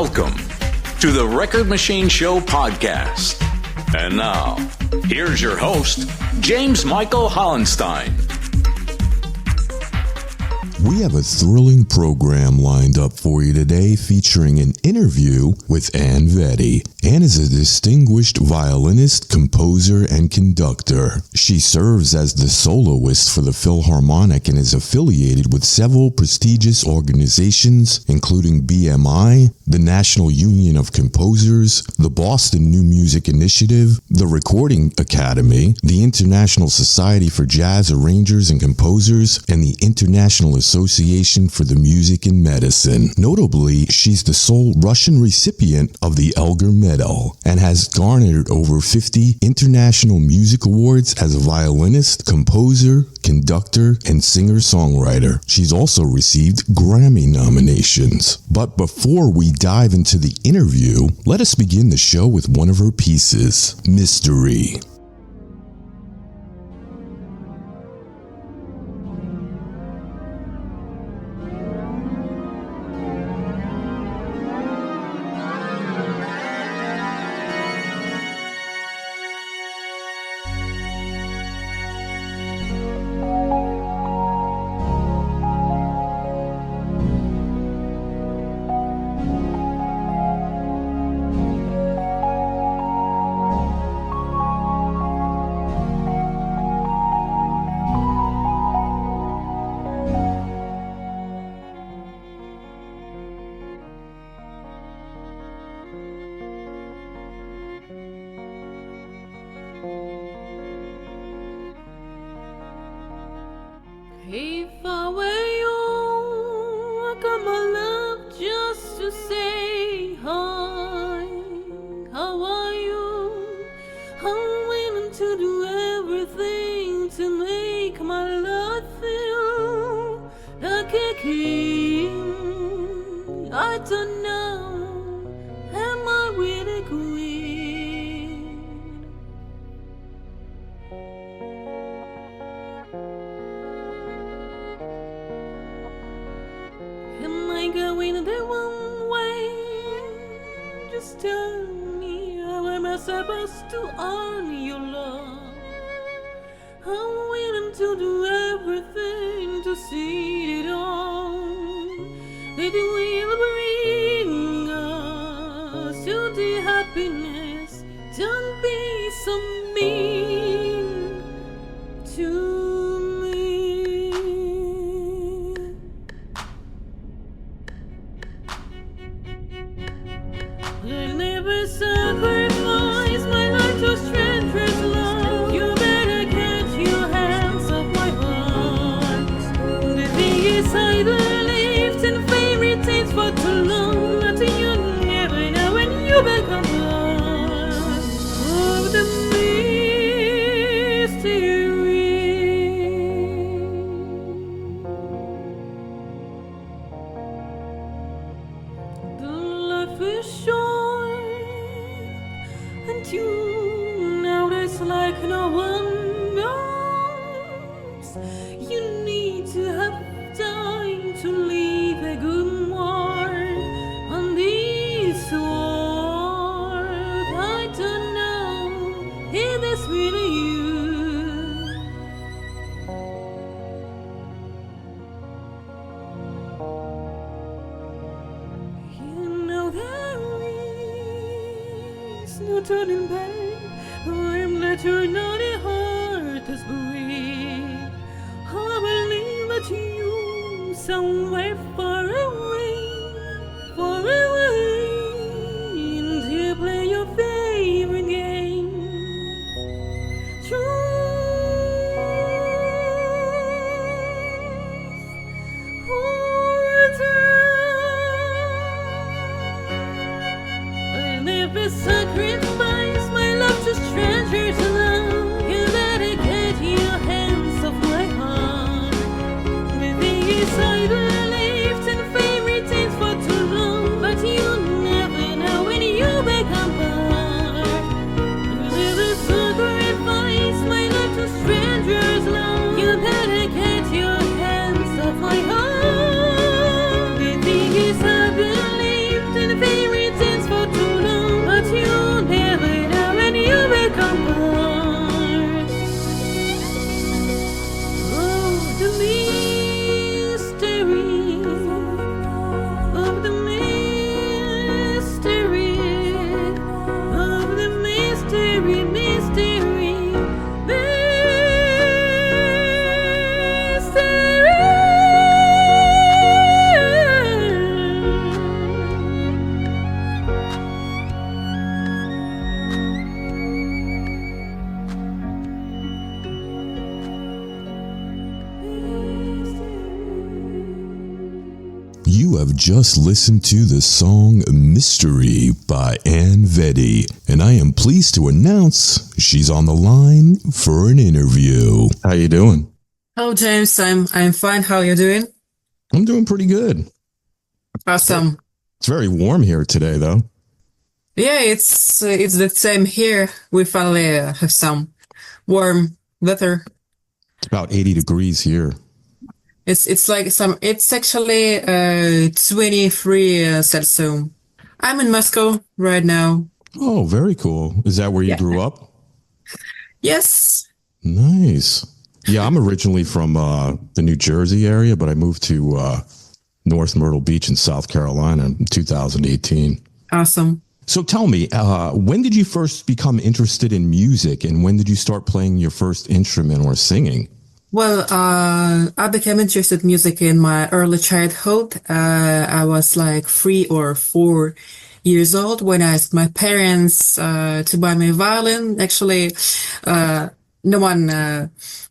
Welcome to the Record Machine Show podcast. And now, here's your host, James Michael Hollenstein. We have a thrilling program lined up for you today featuring an interview with An Vedi. An is a distinguished violinist, composer, and conductor. She serves as the soloist for the Philharmonic and is affiliated with several prestigious organizations, including BMI, the National Union of Composers, the Boston New Music Initiative, the Recording Academy, the International Society for Jazz Arrangers and Composers, and the International Association for the Music in Medicine. Notably, she's the sole Russian recipient of the Elgar Medal and has garnered over 50 international music awards as a violinist, composer, conductor, and singer-songwriter. She's also received Grammy nominations. But before we dive into the interview, let us begin the show with one of her pieces, Mystery. If I were you, I'd come my love just to say hi. How are you? I'm willing to do everything to make my love feel like a king. I don't know, am I really queen? Am I going the wrong way? Just tell me, how am I supposed to earn your love? I'm willing to do everything to see it all. It will bring us to the happiness. Don't be so mean to me. I'll never sacrifice my life to strangers' love. You better get your hands off my heart. The thing is, I believed in fairy tales for too long, but you never know when you become part of the mystery. The life is short, and you know this like no one knows. You need to have time to leave a good mark on this world. I don't know if it's really you. You know there is no turning back. I'm not you're not a heart that's break. I believe that you somewhere far away, and you play your favorite game. Truth or dare. I never sacrifice my love to strangers alone. You better get your hands off my heart. The thing is, I believed in fairy tales for too long, but you never know when you become part. You never sacrifice my love to strangers alone. You better get your hands off my heart. The thing is, I believed in fairy You have just listened to the song Mystery by An Vedi, and I am pleased to announce she's on the line for an interview. How you doing? Hello, James. I'm fine. How are you doing? I'm doing pretty good. Awesome. It's very warm here today, though. Yeah, it's the same here. We finally have some warm weather. It's about 80 degrees here. It's actually 23 Celsius. I'm in Moscow right now. Oh, very cool. Is that where you grew up? Yes. Nice. Yeah, I'm originally from the New Jersey area, but I moved to North Myrtle Beach in South Carolina in 2018. Awesome. So tell me, when did you first become interested in music, and when did you start playing your first instrument or singing? Well, I became interested in music in my early childhood. I was like 3 or 4 years old when I asked my parents to buy me a violin. Actually, no one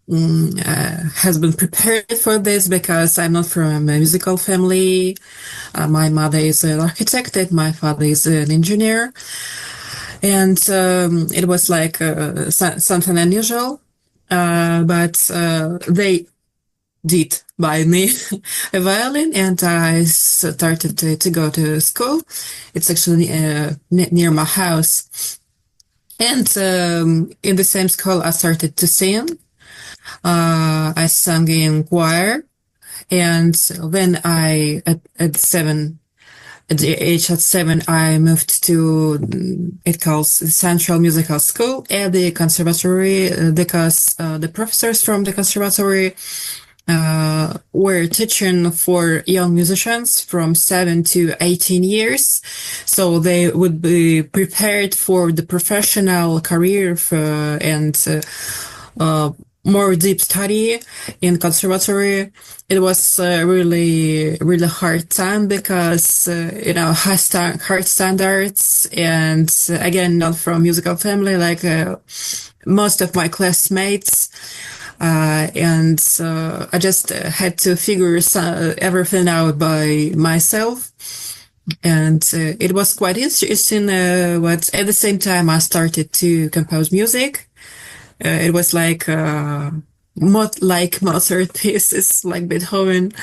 has been prepared for this because I'm not from a musical family. My mother is an architect and my father is an engineer. And it was like something unusual. But they did buy me a violin, and I started to go to school. It's actually near my house. And in the same school, I started to sing. I sang in choir. And then at the age of 7, I moved to, it calls Central Musical School at the conservatory because the professors from the conservatory were teaching for young musicians from 7 to 18 years. So they would be prepared for the professional career and more deep study in conservatory. It was really, really hard time because, hard standards, and again, not from musical family, like most of my classmates. And I just had to figure everything out by myself. And it was quite interesting, but at the same time, I started to compose music. It was like Mozart pieces, like Beethoven.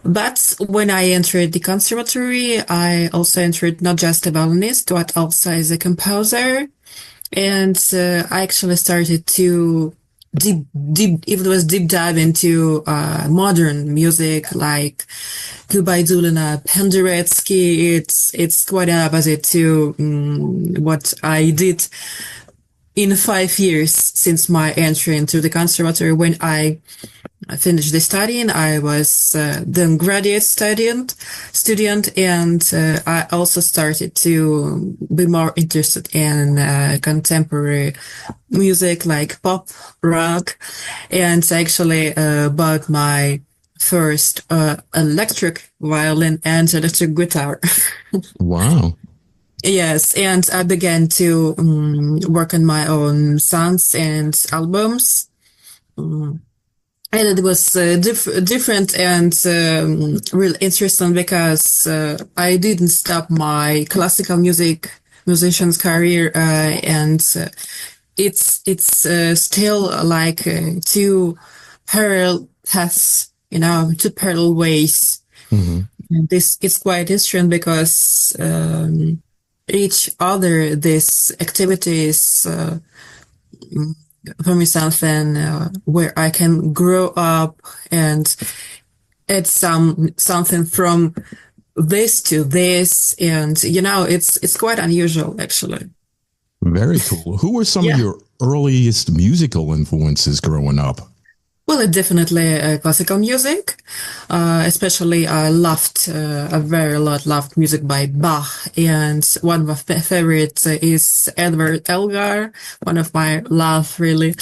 But when I entered the conservatory, I also entered not just a violinist, but also as a composer. And I actually started to deep dive into modern music, like Gubaidulina, Penderecki. It's quite opposite to what I did in 5 years since my entry into the conservatory. When I finished the studying, I was then graduate student, and I also started to be more interested in contemporary music like pop, rock, and actually bought my first electric violin and electric guitar. Wow. Yes, and I began to work on my own songs and albums. And it was different and really interesting because I didn't stop my classical musician's career, and it's still like two parallel paths, two parallel ways. Mm-hmm. And this is quite interesting because each other these activities for me something where I can grow up and add something from this to this, and it's quite unusual actually. Very cool. Who were some of your earliest musical influences growing up? Well, definitely classical music. Especially I loved loved music by Bach, and one of my favorites is Edward Elgar, one of my love really.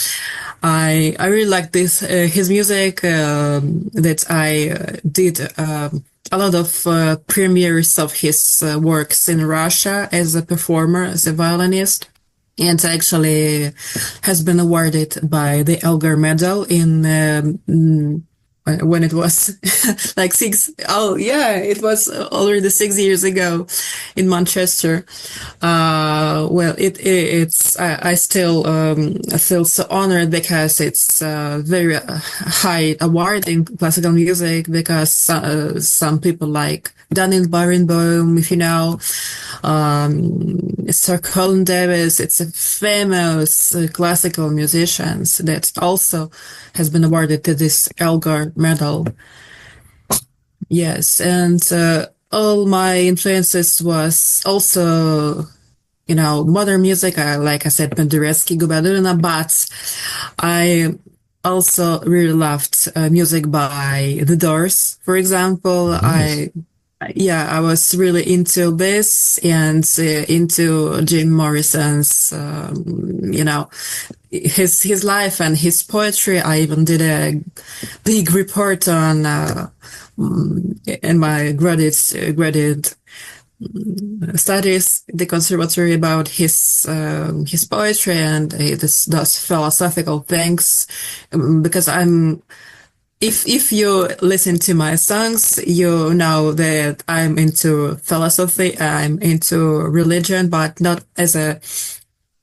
I really like his music, that I did a lot of premieres of his works in Russia as a performer, as a violinist. And actually has been awarded by the Elgar Medal in when it was like it was already 6 years ago in Manchester. I still feel so honored because it's a very high award in classical music, because some people like Daniel Barenboim, if you know, Sir Colin Davis, it's a famous classical musician that also has been awarded to this Elgar Medal. Yes, and all my influences was also, modern music. Like I said, Penderecki, Gubadurina, but I also really loved music by The Doors, for example. Nice. I was really into this and into Jim Morrison's, his life and his poetry. I even did a big report on in my graduate studies the conservatory about his poetry and those philosophical things, because if you listen to my songs, you know that I'm into philosophy, I'm into religion, but not as a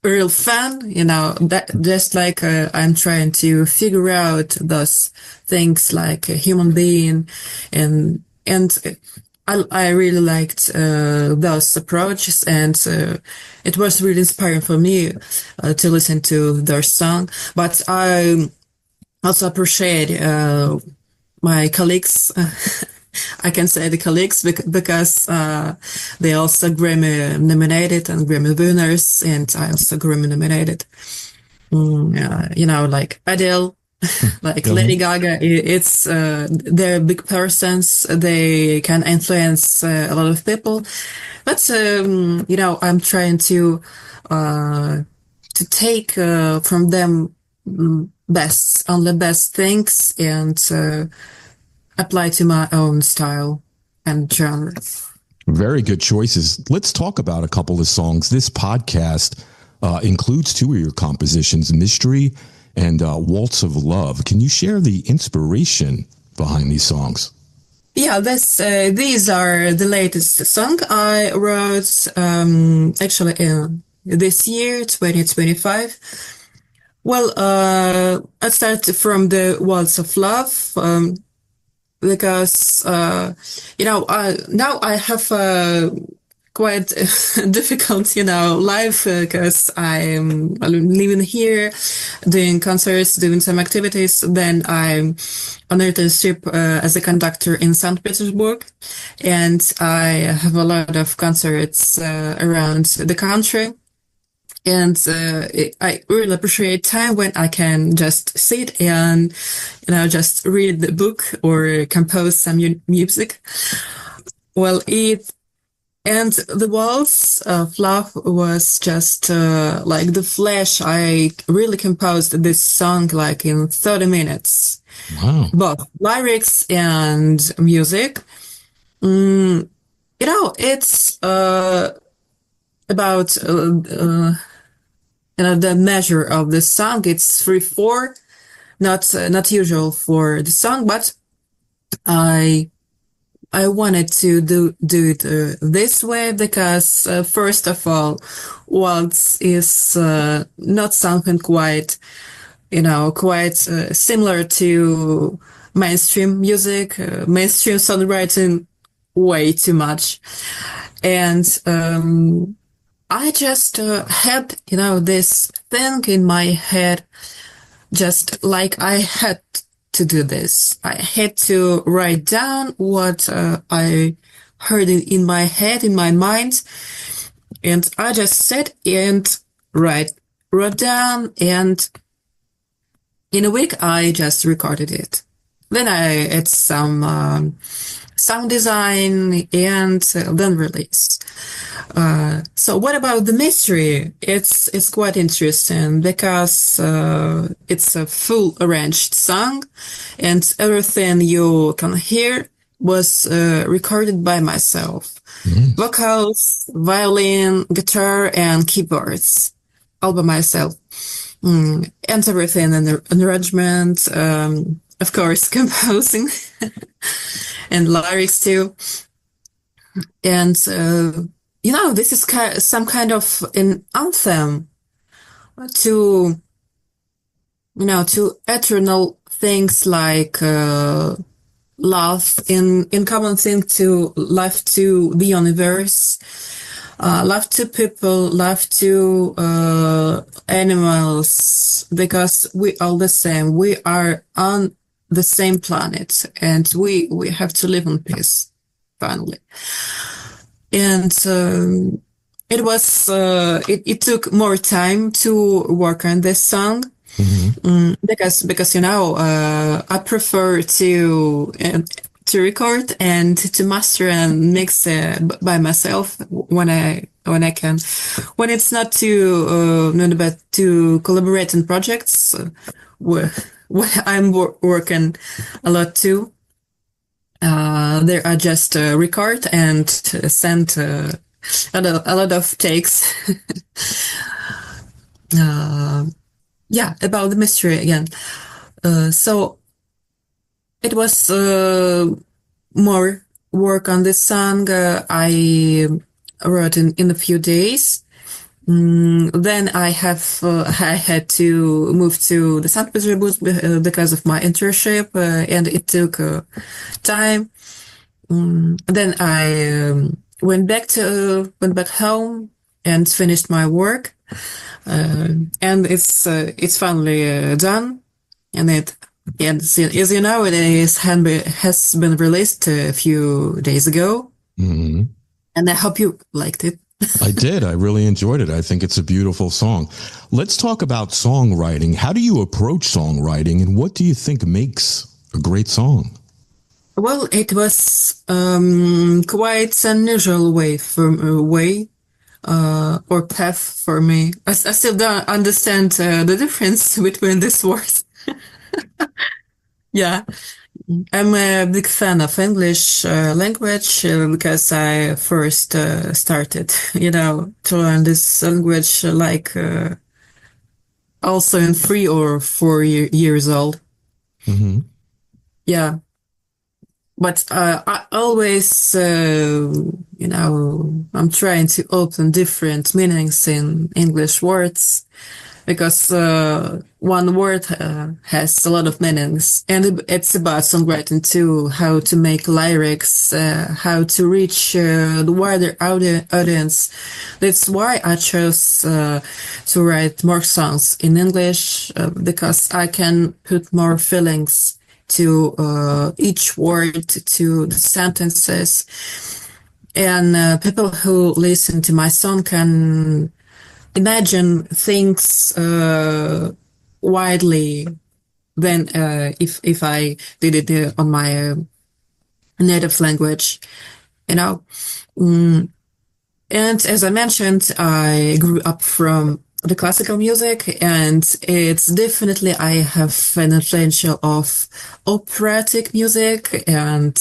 real fan, that just like I'm trying to figure out those things like a human being, and I really liked those approaches, and it was really inspiring for me to listen to their song. But I also appreciate my colleagues. I can say the colleagues because they also Grammy nominated and Grammy winners, and I also Grammy nominated. Like Adele, like Lady Gaga. It's they're big persons. They can influence a lot of people. But I'm trying to take from them only best things, and apply to my own style and genre. Very good choices. Let's talk about a couple of songs. This podcast includes two of your compositions, Mystery and Waltz of Love. Can you share the inspiration behind these songs? Yeah, these are the latest song I wrote actually in this year, 2025. Well, I start from the Waltz of Love, because now I have a quite difficult life, because I'm living here, doing concerts, doing some activities. Then I'm on internship as a conductor in St. Petersburg, and I have a lot of concerts around the country. And I really appreciate time when I can just sit and, just read the book or compose some music. Well, and the Waltz of Love was just like the flash. I really composed this song like in 30 minutes. Wow. Both lyrics and music. It's about the measure of the song. It's 3/4, not usual for the song, but I wanted to do it this way because first of all, waltz is not something quite similar to mainstream music, mainstream songwriting, way too much, and I just had, this thing in my head, just like I had to do this. I had to write down what I heard in my head, in my mind, and I just sat and wrote down, and in a week I just recorded it. Then I add some sound design and then release. So what about the mystery? It's quite interesting because it's a full arranged song, and everything you can hear was recorded by myself. Mm. Vocals, violin, guitar, and keyboards, all by myself. And everything in the arrangement, of course, composing and lyrics too. And, this is some kind of an anthem to, to eternal things like love, in common thing to love to the universe, love to people, love to animals, because we all the same. We are on the same planet, and we have to live in peace, finally. And it was it took more time to work on this song. Because I prefer to record and to master and mix by myself when I can. When it's not to collaborate in projects where I'm working a lot too. There I just record and send a lot of takes. About the mystery again. So it was more work on this song. I wrote in a few days. Then I had to move to the St. Petersburg because of my internship, and it took time. Then I went back home and finished my work. And it's finally done, and as you know, it has been released a few days ago, and I hope you liked it. I did. I really enjoyed it. I think it's a beautiful song. Let's talk about songwriting. How do you approach songwriting, and what do you think makes a great song? Well, it was quite an unusual way or path for me. I still don't understand the difference between these words. Yeah, I'm a big fan of English language because I first started, to learn this language also in 3 or 4 years old. Mm-hmm. Yeah. But I always, I'm trying to open different meanings in English words, because one word has a lot of meanings, and it's about songwriting too, how to make lyrics, how to reach the wider audience. That's why I chose to write more songs in English, because I can put more feelings to each word, to the sentences, and people who listen to my song can imagine things widely than if I did it on my native language, And as I mentioned, I grew up from the classical music, and it's definitely, I have an influence of operatic music and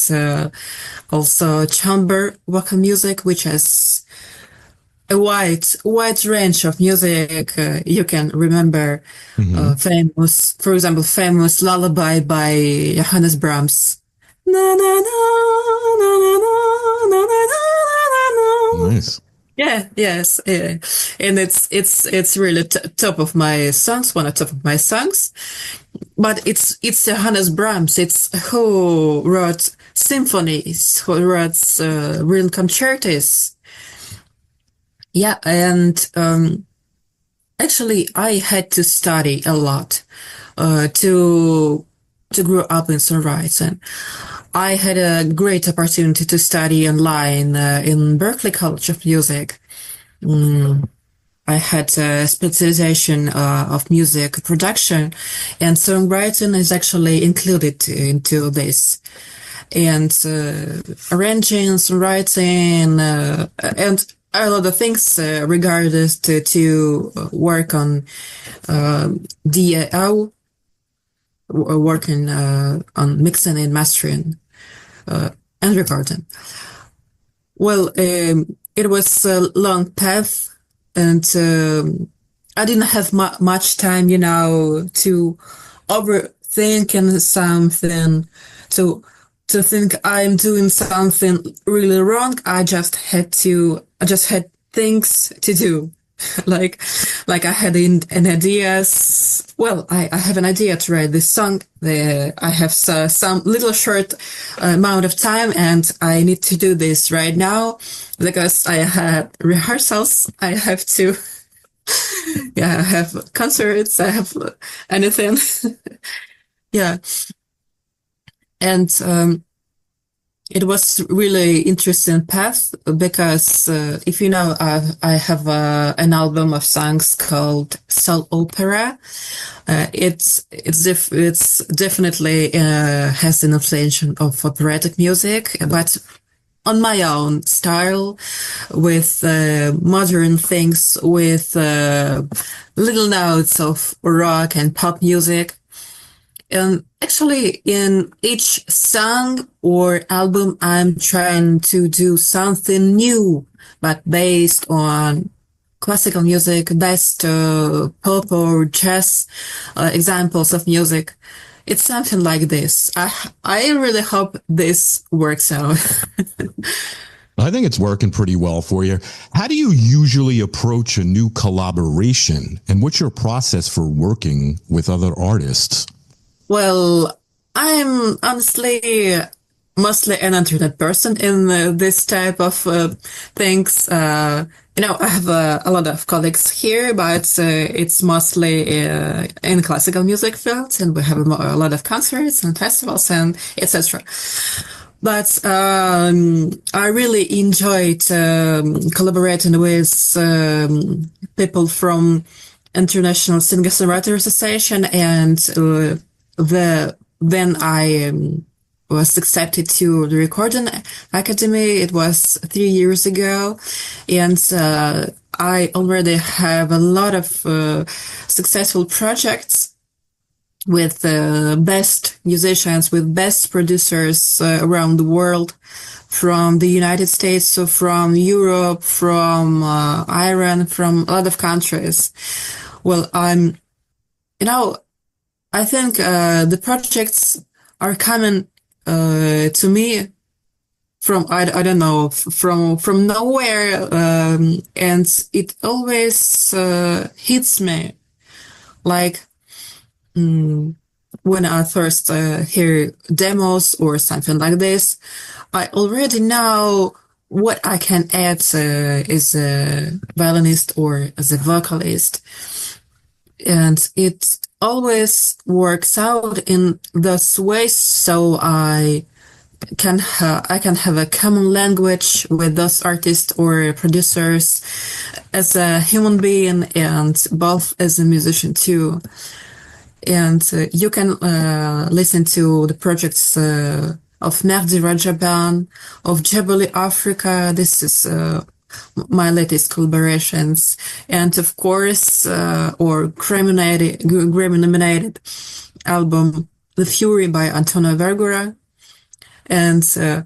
also chamber vocal music, which has a wide range of music. You can remember famous lullaby by Johannes Brahms. Na, na, na, na, na, na, na, na, na. Nice. Yeah, yes, yeah. And it's really top of my songs, one of top of my songs. But it's Johannes Brahms. It's who wrote symphonies, who wrote real concertos. Yeah, and actually, I had to study a lot to grow up in songwriting. I had a great opportunity to study online in Berklee College of Music. I had a specialization of music production, and songwriting is actually included into this. And arranging, songwriting, and a lot of things regarded to work on DAW, working on mixing and mastering and recording. Well, it was a long path, and I didn't have much time, to thinking something, to to think I'm doing something really wrong. I just had things to do. like like I had an idea. Well, I have an idea to write this song. I have some little short amount of time, and I need to do this right now because I had rehearsals. I have to, yeah, I have concerts. I have anything. Yeah, and it was really interesting path because if you know, I have an album of songs called Soul Opera. It's definitely has an influence of operatic music, but on my own style, with modern things, with little notes of rock and pop music. And actually, in each song or album, I'm trying to do something new, but based on classical music, based pop or jazz examples of music. It's something like this. I really hope this works out. I think it's working pretty well for you. How do you usually approach a new collaboration, and what's your process for working with other artists? Well, I'm honestly mostly an internet person in this type of things. I have a lot of colleagues here, but it's mostly in classical music field, and we have a lot of concerts and festivals and etc. But I really enjoyed collaborating with people from International Singer-Songwriter Association, and then I was accepted to the Recording Academy. It was 3 years ago, and I already have a lot of successful projects with best musicians, with best producers around the world, from the United States, so from Europe, from Iran, from a lot of countries. Well, I think the projects are coming to me from I don't know, from nowhere, and it always hits me like when I first hear demos or something like this. I already know what I can add as a violinist or as a vocalist, and it always works out in those ways. So I can have a common language with those artists or producers as a human being and both as a musician too. And you can listen to the projects of Mehdi Rajaban, of Jebeli Africa. This is my latest collaborations, and of course, or Grammy-nominated album, The Fury by Antonio Vergara, and the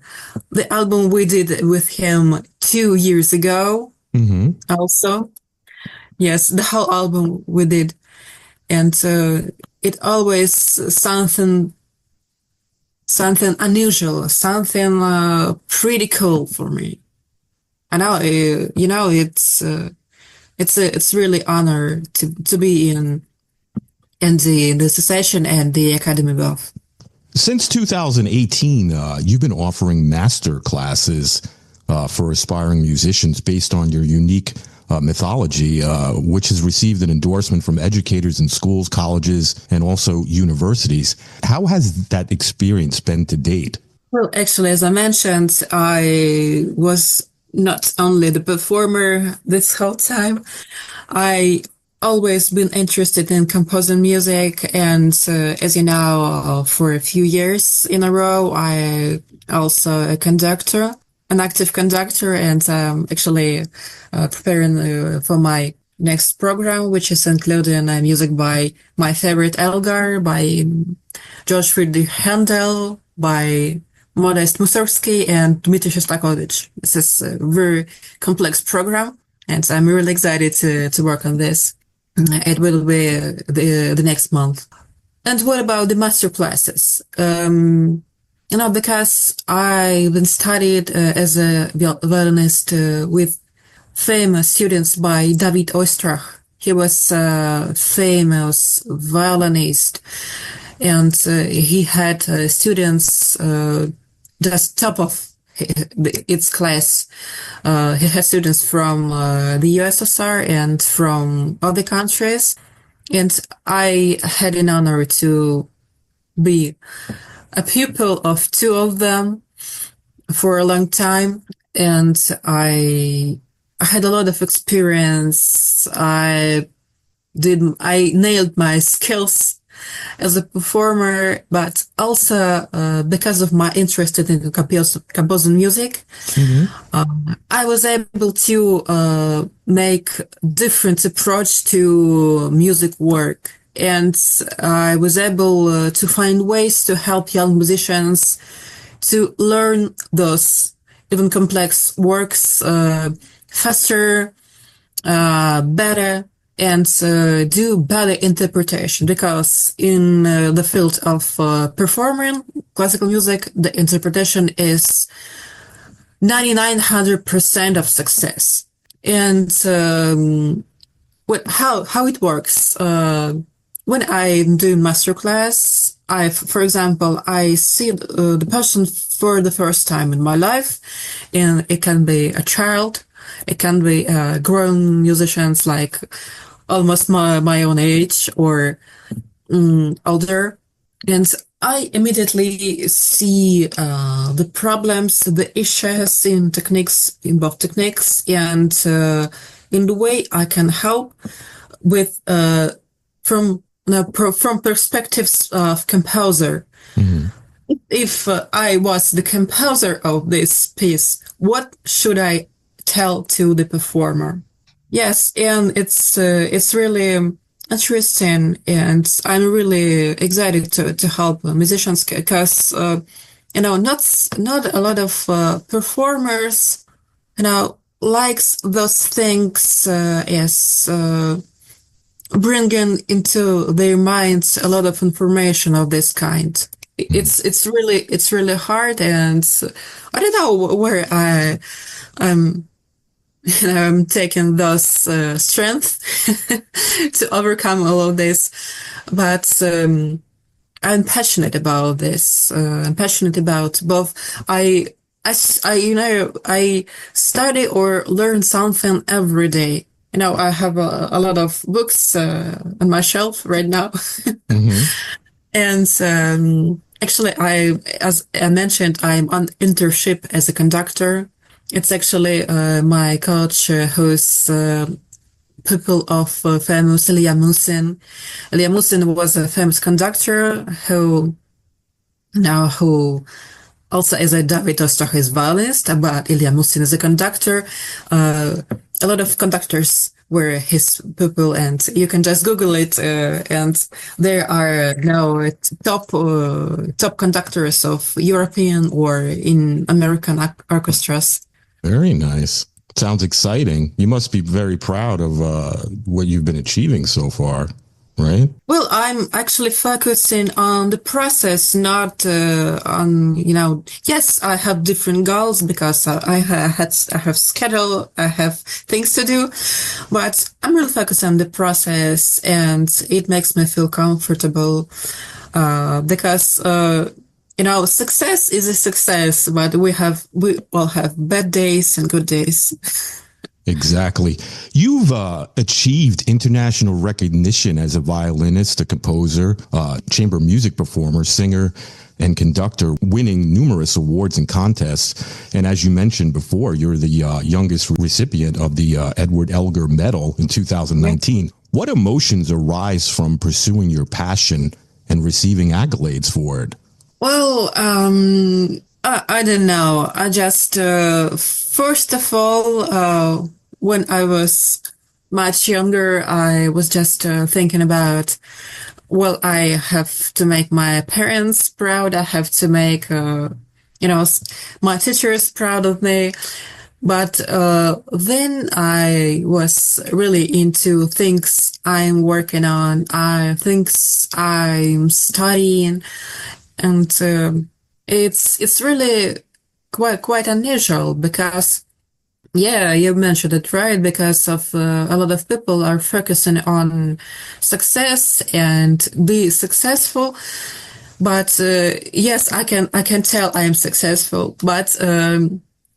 album we did with him 2 years ago. Also, yes, the whole album we did, and it always something unusual, something pretty cool for me. I know, it's really honor to be in the association and the academy both. Since 2018, you've been offering master classes for aspiring musicians based on your unique mythology, which has received an endorsement from educators in schools, colleges, and also universities. How has that experience been to date? Well, actually, as I mentioned, I was not only the performer this whole time. I always been interested in composing music, and as you know, for a few years in a row, I also a conductor, an active conductor, and actually preparing for my next program, which is including music by my favorite Elgar, by George Friedrich Handel, by Modest Mussorgsky, and Dmitry Shostakovich. This is a very complex program, and I'm really excited to work on this. It will be the next month. And what about the master classes? Because I've been studied as a violinist with famous students by David Oistrakh. He was a famous violinist, and he had students just top of its class. He had students from the USSR and from other countries, and I had an honor to be a pupil of two of them for a long time, and I had a lot of experience. I nailed my skills as a performer, but also because of my interest in composing music, I was able to make different approach to music work, and I was able to find ways to help young musicians to learn those even complex works faster, better, and do better interpretation, because in the field of performing classical music, the interpretation is 9900% of success. And how it works, when I'm doing masterclass, for example, I see the person for the first time in my life, and it can be a child, it can be grown musicians like almost my own age or older. And I immediately see the problems, the issues in both techniques, and in the way I can help with from perspectives of composer. Mm-hmm. If I was the composer of this piece, what should I tell to the performer? Yes, and it's really interesting, and I'm really excited to help musicians, because not a lot of performers likes those things as bringing into their minds a lot of information of this kind. It's really hard, and I don't know where I'm taking those strength to overcome all of this, but I'm passionate about this. I'm passionate about both. I study or learn something every day. I have a lot of books on my shelf right now. Mm-hmm. And actually, as I mentioned, I'm on internship as a conductor. It's actually my coach who's pupil of famous Ilya Musin. Ilya Musin was a famous conductor who also is a David Oistrakh is violinist, but Ilya Musin is a conductor. A lot of conductors were his pupil, and you can just Google it, and there are now top conductors of European or in American orchestras. Very nice. Sounds exciting. You must be very proud of what you've been achieving so far, right? Well, I'm actually focusing on the process, not on, yes, I have different goals because I have schedule, I have things to do, but I'm really focused on the process, and it makes me feel comfortable because success is a success, but we all have bad days and good days. Exactly. You've achieved international recognition as a violinist, a composer, chamber music performer, singer, and conductor, winning numerous awards and contests. And as you mentioned before, you're the youngest recipient of the Edward Elgar Medal in 2019. What emotions arise from pursuing your passion and receiving accolades for it? Well, I don't know. I just, first of all, when I was much younger, I was just thinking about, well, I have to make my parents proud. I have to make, my teachers proud of me. But then I was really into things I'm working on, things I'm studying, and it's really quite unusual because yeah, you mentioned it right because of a lot of people are focusing on success and be successful. But yes, I can tell I am successful, but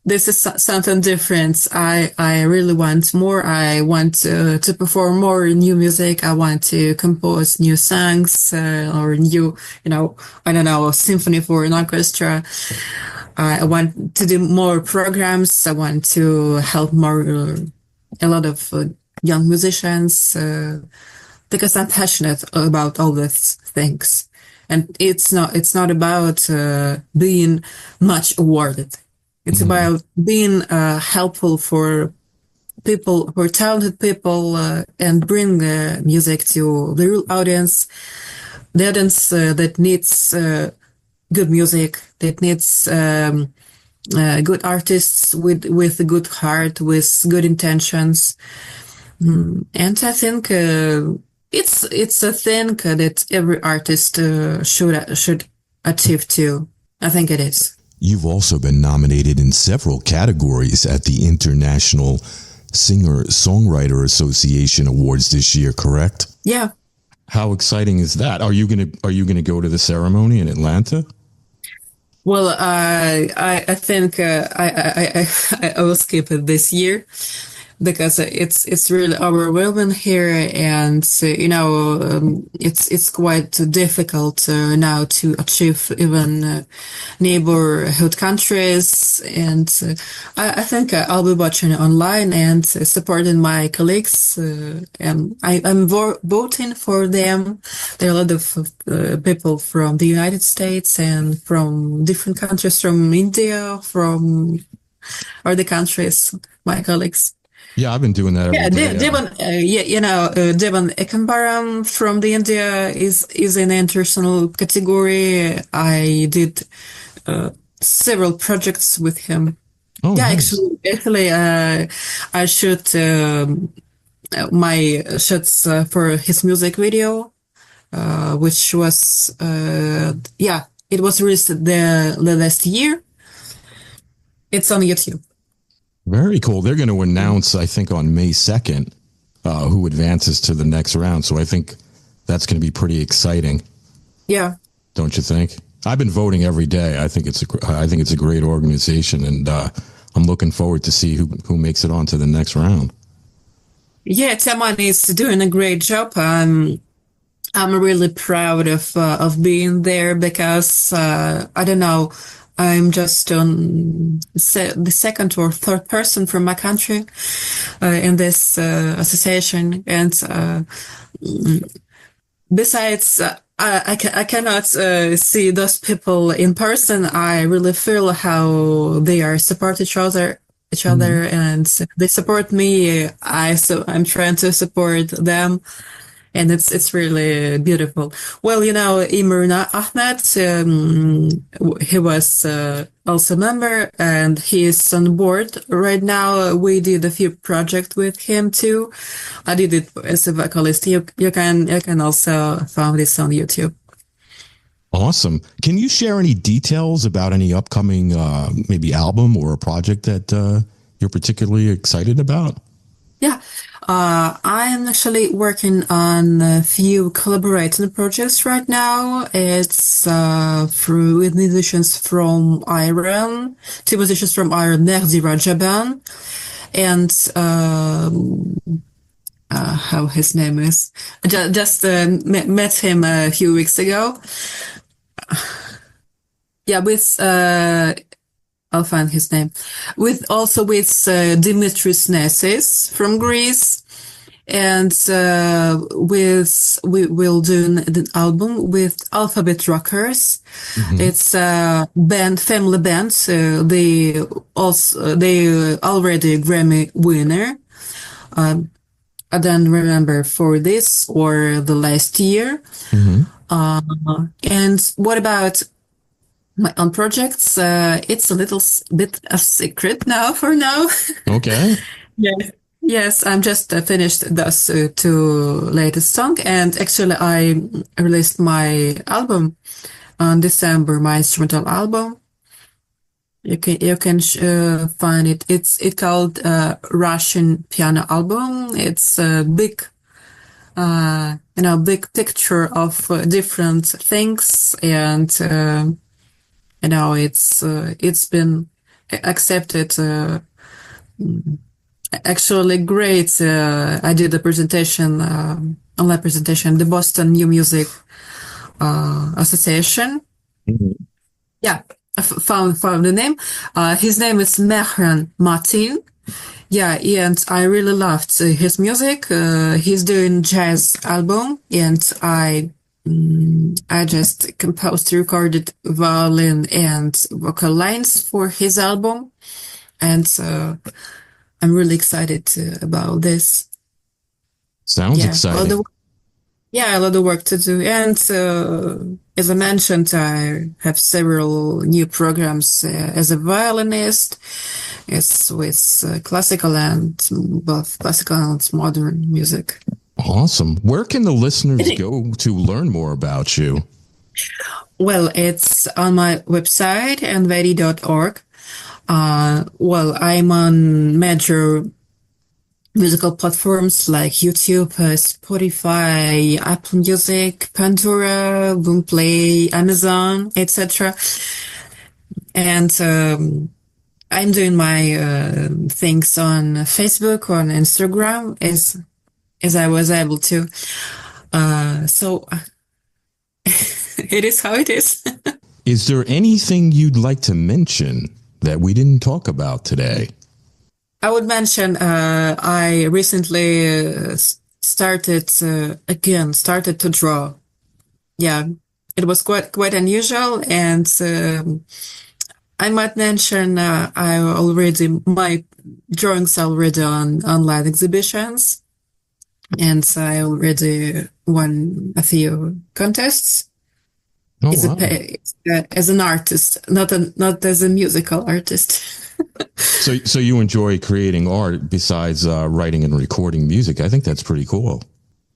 this is something different. I really want more. I want to perform more new music. I want to compose new songs or new, I don't know, symphony for an orchestra. I want to do more programs. I want to help a lot of young musicians because I'm passionate about all these things. And it's not about being much awarded. It's about being helpful for people, for talented people, and bring music to the real audience, the audience that needs good music, that needs good artists with a good heart, with good intentions. And I think it's a thing that every artist should achieve too. I think it is. You've also been nominated in several categories at the International Singer-Songwriter Association Awards this year, correct? Yeah. How exciting is that? Are you gonna go to the ceremony in Atlanta? Well, I think I will skip it this year because it's really overwhelming here, and it's quite difficult now to achieve even neighborhood countries, and I think I'll be watching online and supporting my colleagues, and I'm voting for them. There are a lot of people from the United States and from different countries, from India, from other countries, my colleagues. Yeah, I've been doing that every day. Devon Ekambaram from the India is in the international category. I did several projects with him. Oh, Yeah, nice. actually, I shot my shots for his music video, which was it was released the last year. It's on YouTube. Very cool. They're going to announce, I think, on May 2nd, who advances to the next round. So I think that's going to be pretty exciting. Yeah. Don't you think? I've been voting every day. I think it's a great organization, and I'm looking forward to see who makes it on to the next round. Yeah, Taman is doing a great job. I'm really proud of being there because I don't know. I'm just on the second or third person from my country in this association, and besides, I cannot see those people in person. I really feel how they are support each other, and they support me. I'm trying to support them. And it's really beautiful. Well, Imran Ahmed, he was also a member, and he is on board right now. We did a few projects with him too. I did it as a vocalist. You can also find this on YouTube. Awesome. Can you share any details about any upcoming maybe album or a project that you're particularly excited about? Yeah, I'm actually working on a few collaborating projects right now. It's with musicians from Iran, two musicians from Iran, Mehdi Rajaban, and how his name is. Just met him a few weeks ago. Yeah, with I'll find his name. With Dimitris Nessis from Greece, and we will do an album with Alphabet Rockers. It's a family band. So they already Grammy winner. I don't remember for this or the last year. And what about my own projects. It's a little bit a secret now for now. Okay. Yes. Yes, I'm just finished those two latest song, and actually I released my album on December, my instrumental album. You can find it. It's called Russian Piano Album. It's a big big picture of different things, and it's been accepted. Actually, great. I did a presentation, online presentation, the Boston New Music Association. Mhm. Yeah, I found the name. His name is Mehran Martin. Yeah, and I really loved his music. He's doing jazz album, and I just composed, recorded violin and vocal lines for his album, and I'm really excited about this. Sounds Yeah, exciting. a lot of work to do, and as I mentioned, I have several new programs as a violinist. It's with classical and both classical and modern music. Awesome. Where can the listeners go to learn more about you? Well, it's on my website, anvedi.org. Well, I'm on major musical platforms like YouTube, Spotify, Apple Music, Pandora, Boomplay, Amazon, etc. And I'm doing my things on Facebook, on Instagram, as I was able to. So it is how it is. Is there anything you'd like to mention that we didn't talk about today? I would mention I recently started to draw. Yeah, it was quite unusual, and I might mention my drawings are already on online exhibitions, and I already won a few contests. Oh, As wow. as an artist, not as a musical artist. So you enjoy creating art besides writing and recording music. I think that's pretty cool.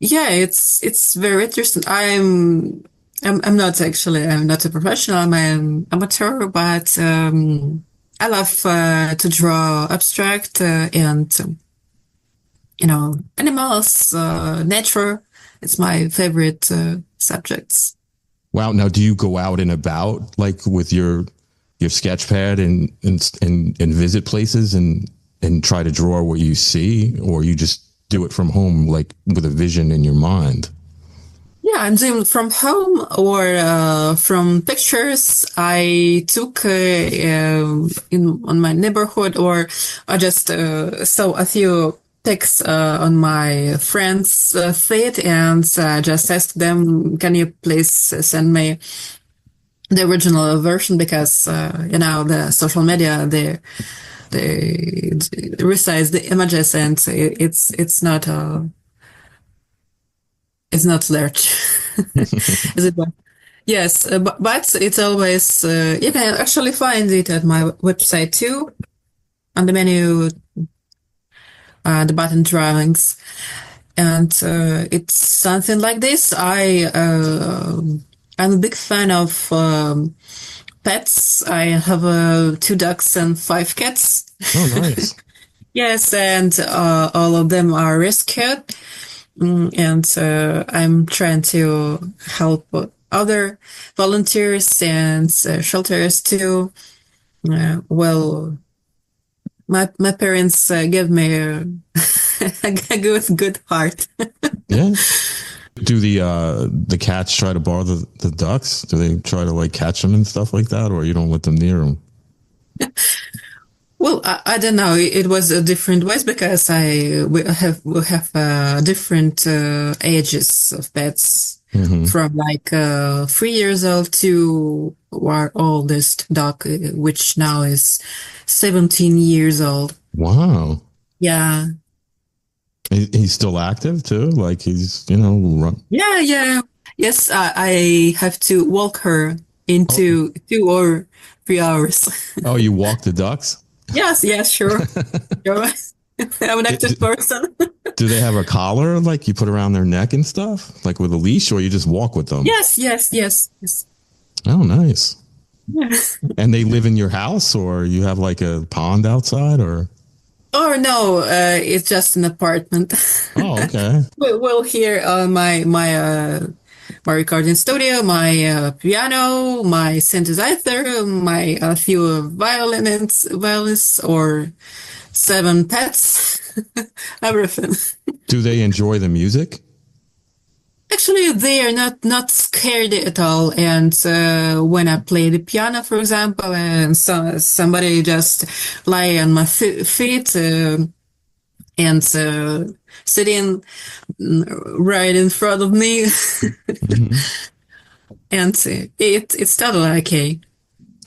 Yeah, it's very interesting. I'm not a professional. I'm an amateur, but I love to draw abstract and animals, nature. It's my favorite subjects. Wow. Now, do you go out and about like with your sketch pad and visit places and try to draw what you see, or you just do it from home, like with a vision in your mind? Yeah, I'm doing from home or from pictures I took on my neighborhood, or I just saw a few pics on my friend's feed, and just asked them, "Can you please send me the original version?" Because the social media they resize the images, and it's not large. Is it? Yes, but it's always you can actually find it at my website too, on the menu, the button drawings, and it's something like this. I'm a big fan of pets. I have 2 ducks and 5 cats. Oh, nice. Yes, and all of them are rescued. And I'm trying to help other volunteers and shelters too. Well, my parents gave me a good heart. Yeah. Do the cats try to bother the ducks? Do they try to like catch them and stuff like that, or you don't let them near them? Well, I don't know. It was a different ways because we have different ages of pets, Mm-hmm. from like 3 years old to our oldest dog, which now is 17 years old. Wow. Yeah, He's still active too. Like he's run. yeah. Yes, I have to walk her in 2 or 3 hours. Oh, you walk the ducks? Yes, sure. Sure. I'm an active person. Do they have a collar like you put around their neck and stuff, like with a leash, or you just walk with them? Yes. Oh, nice. Yeah. And they live in your house, or you have like a pond outside, or? Oh no, it's just an apartment. Oh, okay. Well, here my recording studio, my piano, my synthesizer, my few violinists, or 7 pets, everything. Do they enjoy the music? Actually, they are not scared at all. And when I play the piano, for example, and somebody just lie on my feet and sitting right in front of me, Mm-hmm. and it's totally okay.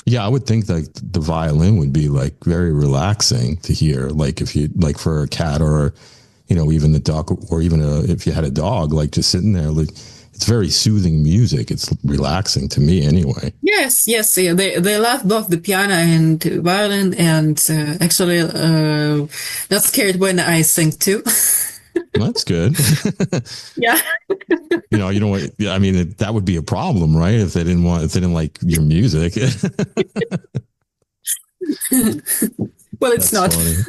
Yeah, I would think that the violin would be like very relaxing to hear. Like if you like for a cat, or even the duck, or even if you had a dog, like just sitting there, like it's very soothing music. It's relaxing to me anyway. Yes, yeah, they love both the piano and violin, and actually not scared when I sing too. That's good. Yeah. You know what? I mean, that would be a problem, right? If they didn't like your music. Well, it's not. Funny.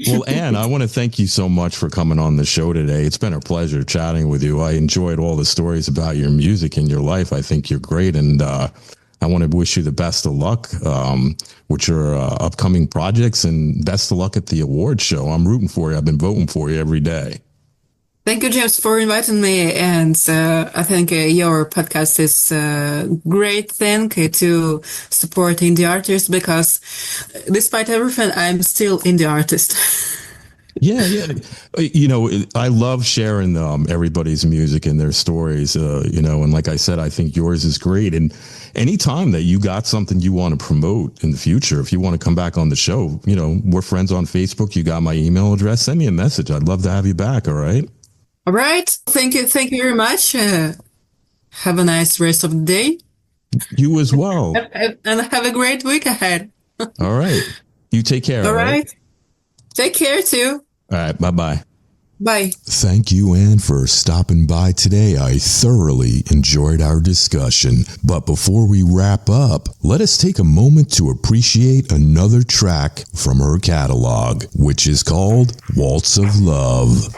Well, Anne, I want to thank you so much for coming on the show today. It's been a pleasure chatting with you. I enjoyed all the stories about your music and your life. I think you're great. And I want to wish you the best of luck with your upcoming projects, and best of luck at the award show. I'm rooting for you. I've been voting for you every day. Thank you, James, for inviting me. And I think your podcast is a great thing to support indie artists, because despite everything, I'm still indie artist. Yeah. I love sharing everybody's music and their stories, and like I said, I think yours is great. And anytime that you got something you want to promote in the future, if you want to come back on the show, we're friends on Facebook. You got my email address. Send me a message. I'd love to have you back. All right. All right. Thank you very much. Have a nice rest of the day. You as well. And have a great week ahead. All right. You take care. All right. Take care too. All right. Bye-bye. Bye. Thank you, Anne, for stopping by today. I thoroughly enjoyed our discussion. But before we wrap up, let us take a moment to appreciate another track from her catalog, which is called Waltz of Love.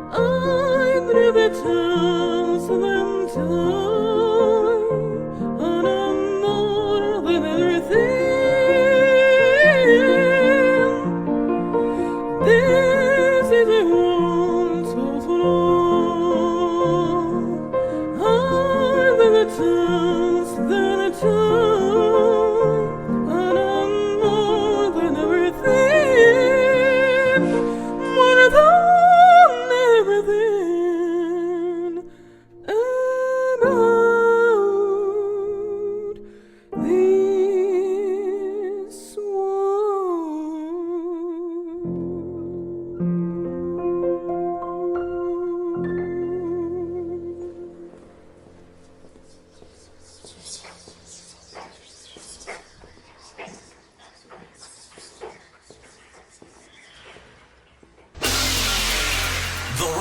I'd rather dance than die.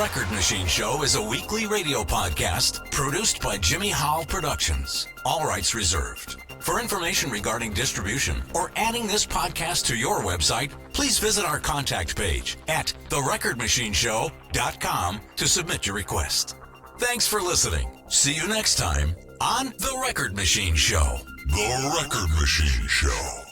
Record Machine Show is a weekly radio podcast produced by Jimmy Howell Productions. All rights reserved. For information regarding distribution or adding this podcast to your website, please visit our contact page at therecordmachineshow.com to submit your request. Thanks for listening. See you next time on The Record Machine Show. The Record Machine Show.